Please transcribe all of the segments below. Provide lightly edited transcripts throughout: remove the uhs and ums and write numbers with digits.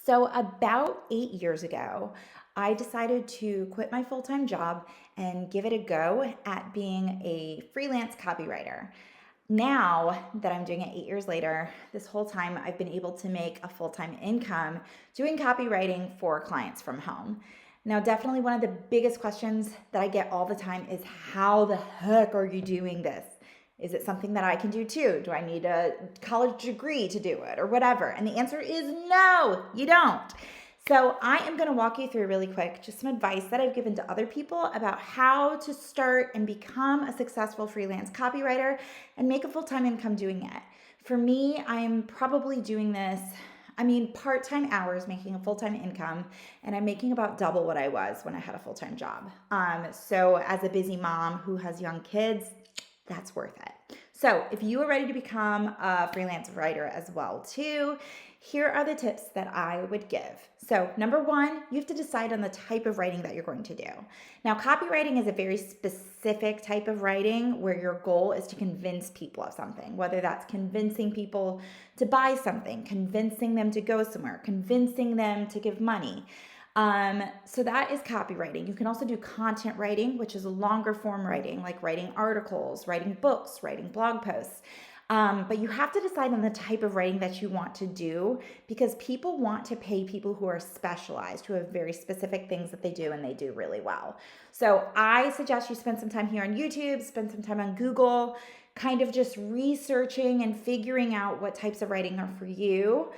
So, about 8 years ago, I decided to quit my full time job and give it a go at being a freelance copywriter. Now that I'm doing it 8 years later, this whole time I've been able to make a full time income doing copywriting for clients from home. Now, definitely one of the biggest questions that I get all the time is how the heck are you doing this? Is it something that I can do too? Do I need a college degree to do it or whatever? And the answer is no, you don't. So, I am going to walk you through really quick just some advice that I've given to other people about how to start and become a successful freelance copywriter and make a full time income doing it. For me, I'm probably doing this. Part time hours making a full time income, and I'm making about double what I was when I had a full time job. So, as a busy mom who has young kids, that's worth it. So if you are ready to become a freelance writer as well too, here are the tips that I would give. So number one, you have to decide on the type of writing that you're going to do. Now, copywriting is a very specific type of writing where your goal is to convince people of something, whether that's convincing people to buy something, convincing them to go somewhere, convincing them to give money. So that is copywriting. You can also do content writing, which is a longer form writing, like writing articles, writing books, writing blog posts. But you have to decide on the type of writing that you want to do because people want to pay people who are specialized, who have very specific things that they do and they do really well. So I suggest you spend some time here on YouTube, spend some time on Google, kind of just researching and figuring out what types of writing are for you.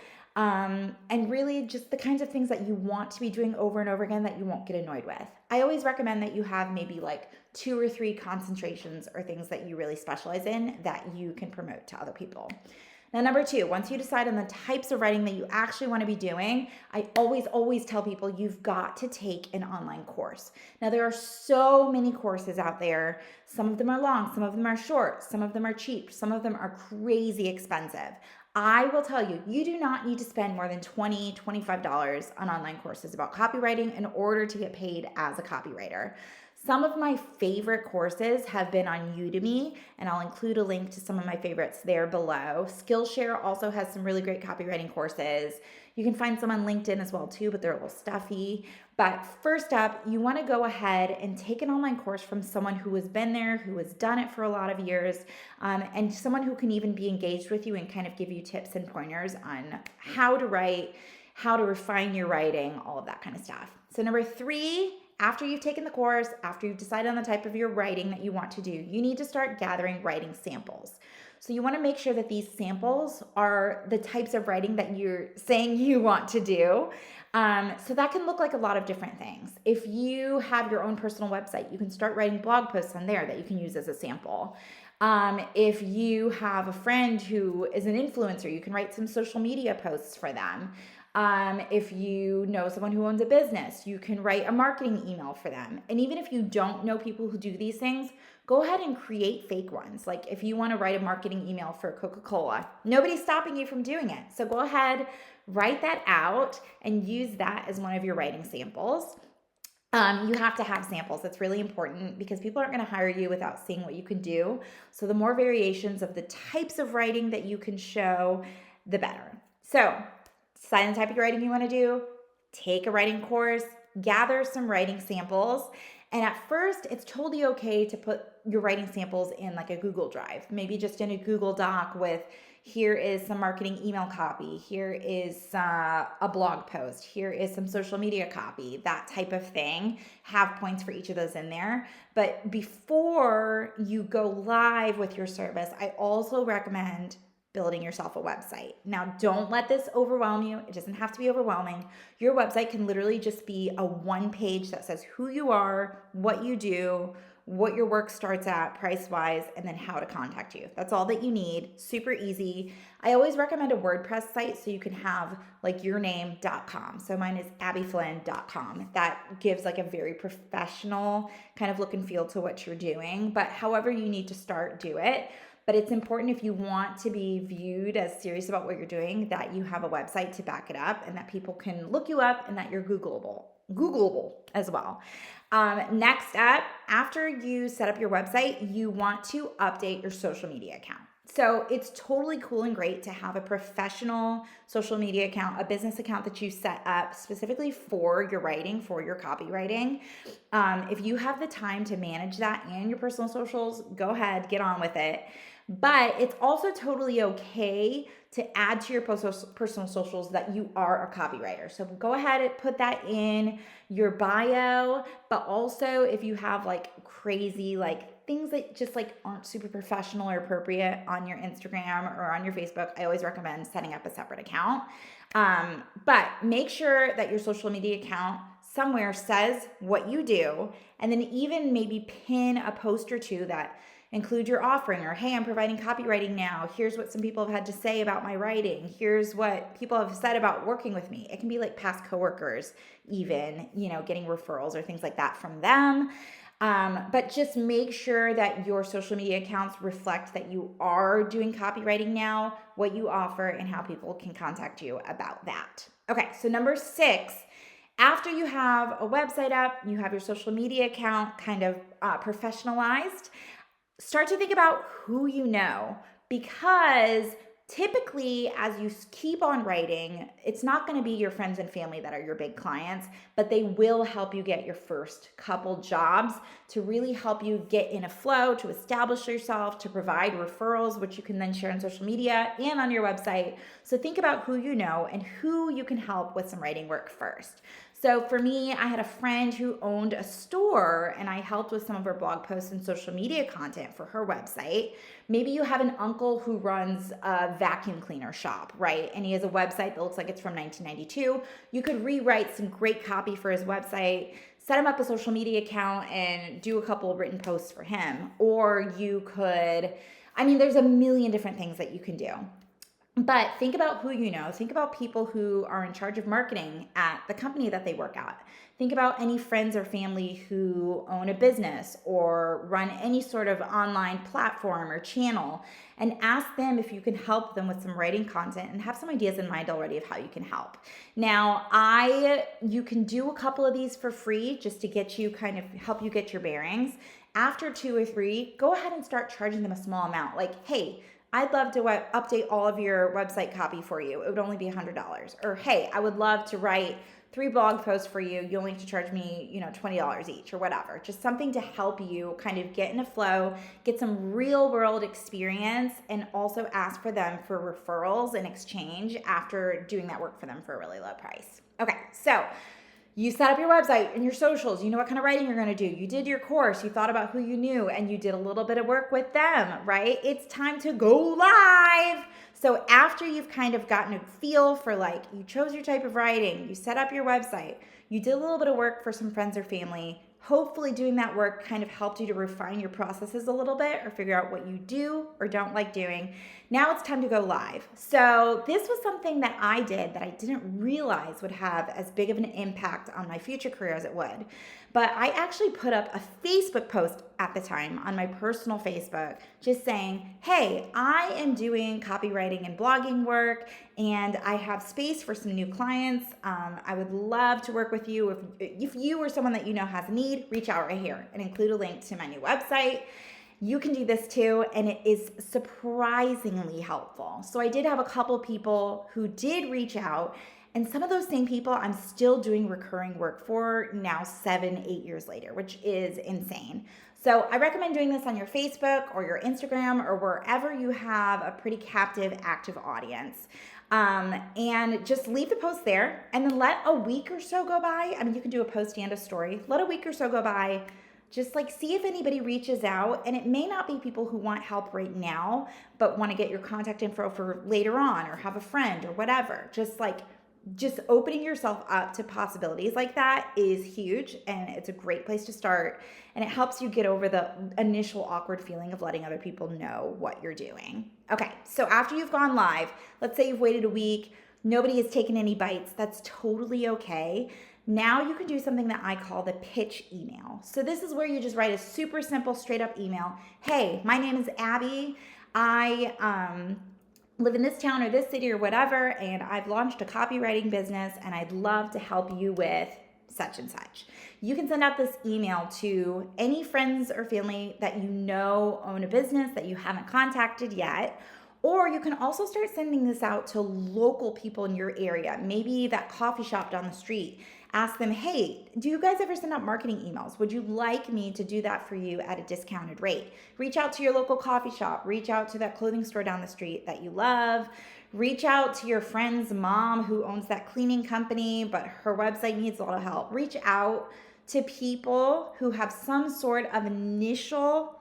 And really just the kinds of things that you want to be doing over and over again that you won't get annoyed with. I always recommend that you have maybe like 2 or 3 concentrations or things that you really specialize in that you can promote to other people. Now, number 2, once you decide on the types of writing that you actually want to be doing, I always tell people you've got to take an online course. Now, there are so many courses out there. Some of them are long, some of them are short, some of them are cheap, some of them are crazy expensive. I will tell you, you do not need to spend more than $20, $25 on online courses about copywriting in order to get paid as a copywriter. Some of my favorite courses have been on Udemy, and I'll include a link to some of my favorites there below. Skillshare also has some really great copywriting courses. You can find some on LinkedIn as well too, but they're a little stuffy. But first up, you want to go ahead and take an online course from someone who has been there, who has done it for a lot of years, and someone who can even be engaged with you and kind of give you tips and pointers on how to write, how to refine your writing, all of that kind of stuff. So number 3, after you've taken the course, after you've decided on the type of your writing that you want to do, you need to start gathering writing samples. So you want to make sure that these samples are the types of writing that you're saying you want to do. So that can look like a lot of different things. If you have your own personal website, you can start writing blog posts on there that you can use as a sample. If you have a friend who is an influencer, you can write some social media posts for them. If you know someone who owns a business, you can write a marketing email for them. And even if you don't know people who do these things, go ahead and create fake ones. Like if you want to write a marketing email for Coca-Cola, nobody's stopping you from doing it. So go ahead, write that out and use that as one of your writing samples. You have to have samples. That's really important because people aren't going to hire you without seeing what you can do. So the more variations of the types of writing that you can show, the better. So decide on the type of writing you want to do, take a writing course, gather some writing samples. And at first, it's totally okay to put your writing samples in like a Google Drive, maybe just in a Google Doc with here is some marketing email copy, here is a blog post, here is some social media copy, that type of thing. Have points for each of those in there. But before you go live with your service, I also recommend building yourself a website. Now, don't let this overwhelm you. It doesn't have to be overwhelming. Your website can literally just be a one page that says who you are, what you do, what your work starts at price-wise, and then how to contact you. That's all that you need. Super easy. I always recommend a WordPress site so you can have like yourname.com. So mine is abbyflynn.com. That gives like a very professional kind of look and feel to what you're doing. But however you need to start, do it. But it's important if you want to be viewed as serious about what you're doing that you have a website to back it up and that people can look you up and that you're Googleable as well. Next up, after you set up your website, you want to update your social media account. So it's totally cool and great to have a professional social media account, a business account that you set up specifically for your writing, for your copywriting. If you have the time to manage that and your personal socials, go ahead, get on with it. But it's also totally okay to add to your personal socials that you are a copywriter. So go ahead and put that in your bio. But also, if you have like crazy, like things that just like aren't super professional or appropriate on your Instagram or on your Facebook, I always recommend setting up a separate account. But make sure that your social media account somewhere says what you do, and then even maybe pin a post or two that include your offering, or hey, I'm providing copywriting now. Here's what some people have had to say about my writing. Here's what people have said about working with me. It can be like past coworkers, even, getting referrals or things like that from them. But just make sure that your social media accounts reflect that you are doing copywriting now, what you offer, and how people can contact you about that. Okay, so number 6, after you have a website up, you have your social media account kind of professionalized, start to think about who you know, because typically as you keep on writing, it's not going to be your friends and family that are your big clients, but they will help you get your first couple jobs to really help you get in a flow, to establish yourself, to provide referrals, which you can then share on social media and on your website. So think about who you know and who you can help with some writing work first. So for me, I had a friend who owned a store, and I helped with some of her blog posts and social media content for her website. Maybe you have an uncle who runs a vacuum cleaner shop, right? And he has a website that looks like it's from 1992. You could rewrite some great copy for his website, set him up a social media account, and do a couple of written posts for him. Or you could, there's a million different things that you can do. But think about who you know. Think about people who are in charge of marketing at the company that they work at. Think about any friends or family who own a business or run any sort of online platform or channel, and ask them if you can help them with some writing content and have some ideas in mind already of how you can help. Now, you can do a couple of these for free just to get you help you get your bearings. After 2 or 3, go ahead and start charging them a small amount. Like, hey, I'd love to update all of your website copy for you. It would only be $100. Or, hey, I would love to write 3 blog posts for you. You only have to charge me, $20 each or whatever. Just something to help you kind of get in a flow, get some real world experience, and also ask for them for referrals in exchange after doing that work for them for a really low price. Okay, so you set up your website and your socials. You know what kind of writing you're going to do. You did your course. You thought about who you knew, and you did a little bit of work with them, right? It's time to go live. So after you've kind of gotten a feel for you chose your type of writing, you set up your website, you did a little bit of work for some friends or family, hopefully doing that work kind of helped you to refine your processes a little bit or figure out what you do or don't like doing. Now it's time to go live. So this was something that I did that I didn't realize would have as big of an impact on my future career as it would. But I actually put up a Facebook post at the time on my personal Facebook just saying, hey, I am doing copywriting and blogging work, and I have space for some new clients. I would love to work with you. If you or someone that you know has a need, reach out right here, and include a link to my new website. You can do this too, and it is surprisingly helpful. So I did have a couple people who did reach out, and some of those same people I'm still doing recurring work for now 7-8 years later, which is insane. So I recommend doing this on your Facebook or your Instagram or wherever you have a pretty captive, active audience. And just leave the post there, and then let a week or so go by. You can do a post and a story. Let a week or so go by. Just see if anybody reaches out, and it may not be people who want help right now, but want to get your contact info for later on, or have a friend or whatever. Just opening yourself up to possibilities like that is huge, and it's a great place to start, and it helps you get over the initial awkward feeling of letting other people know what you're doing. Okay, so after you've gone live, let's say you've waited a week, nobody has taken any bites, that's totally okay. Now you can do something that I call the pitch email. So this is where you just write a super simple, straight up email. Hey, my name is Abby. I live in this town or this city or whatever, and I've launched a copywriting business, and I'd love to help you with such and such. You can send out this email to any friends or family that you know own a business that you haven't contacted yet. Or you can also start sending this out to local people in your area, maybe that coffee shop down the street. Ask them, hey, do you guys ever send out marketing emails? Would you like me to do that for you at a discounted rate? Reach out to your local coffee shop. Reach out to that clothing store down the street that you love. Reach out to your friend's mom who owns that cleaning company, but her website needs a lot of help. Reach out to people who have some sort of initial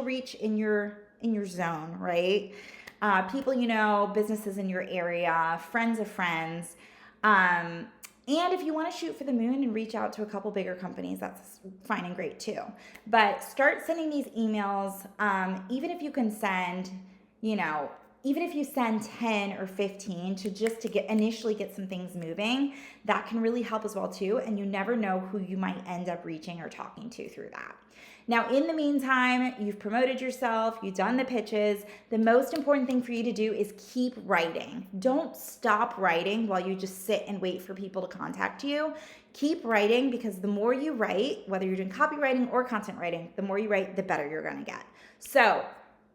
reach in your zone, right? People you know, businesses in your area, friends of friends. And if you want to shoot for the moon and reach out to a couple bigger companies, that's fine and great too. But start sending these emails, even if you can send, even if you send 10 or 15 to initially get some things moving, that can really help as well too. And you never know who you might end up reaching or talking to through that. Now, in the meantime, you've promoted yourself, you've done the pitches. The most important thing for you to do is keep writing. Don't stop writing while you just sit and wait for people to contact you. Keep writing, because the more you write, whether you're doing copywriting or content writing, the more you write, the better you're going to get. So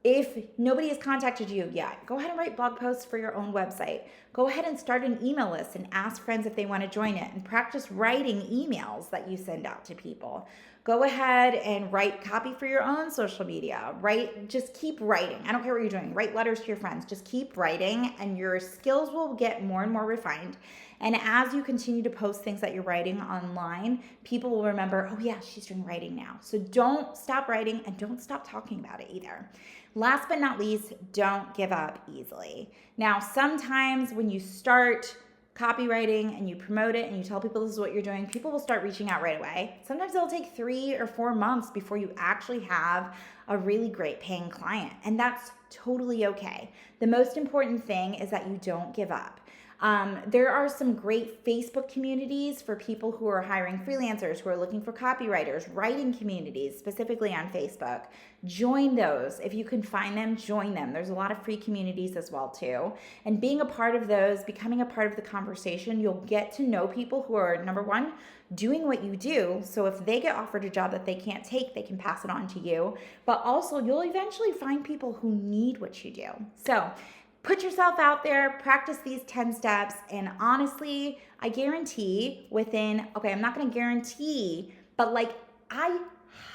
if nobody has contacted you yet, go ahead and write blog posts for your own website. Go ahead and start an email list and ask friends if they want to join it, and practice writing emails that you send out to people. Go ahead and write copy for your own social media. Just keep writing. I don't care what you're doing. Write letters to your friends. Just keep writing, and your skills will get more and more refined. And as you continue to post things that you're writing online, people will remember, oh yeah, she's doing writing now. So don't stop writing, and don't stop talking about it either. Last but not least, don't give up easily. Now, sometimes when you start copywriting and you promote it and you tell people this is what you're doing, people will start reaching out right away. Sometimes it'll take 3 or 4 months before you actually have a really great paying client, and that's totally okay. The most important thing is that you don't give up. There are some great Facebook communities for people who are hiring freelancers, who are looking for copywriters, writing communities, specifically on Facebook. Join those. If you can find them, join them. There's a lot of free communities as well too. And being a part of those, becoming a part of the conversation, you'll get to know people who are, number one, doing what you do. So if they get offered a job that they can't take, they can pass it on to you. But also, you'll eventually find people who need what you do. So put yourself out there, practice these 10 steps, and honestly, I guarantee I'm not going to guarantee, but I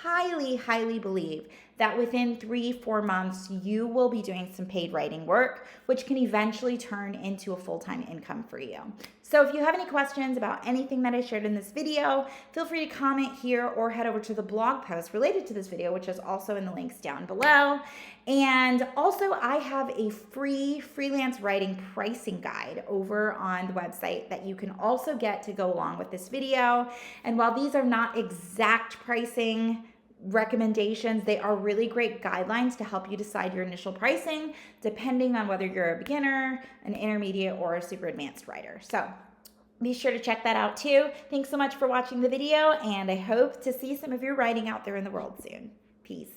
highly, highly believe that within 3-4 months, you will be doing some paid writing work, which can eventually turn into a full-time income for you. So if you have any questions about anything that I shared in this video, feel free to comment here or head over to the blog post related to this video, which is also in the links down below. And also, I have a free freelance writing pricing guide over on the website that you can also get to go along with this video. And while these are not exact pricing recommendations, they are really great guidelines to help you decide your initial pricing, depending on whether you're a beginner, an intermediate, or a super advanced writer. So be sure to check that out too. Thanks so much for watching the video, and I hope to see some of your writing out there in the world soon. Peace.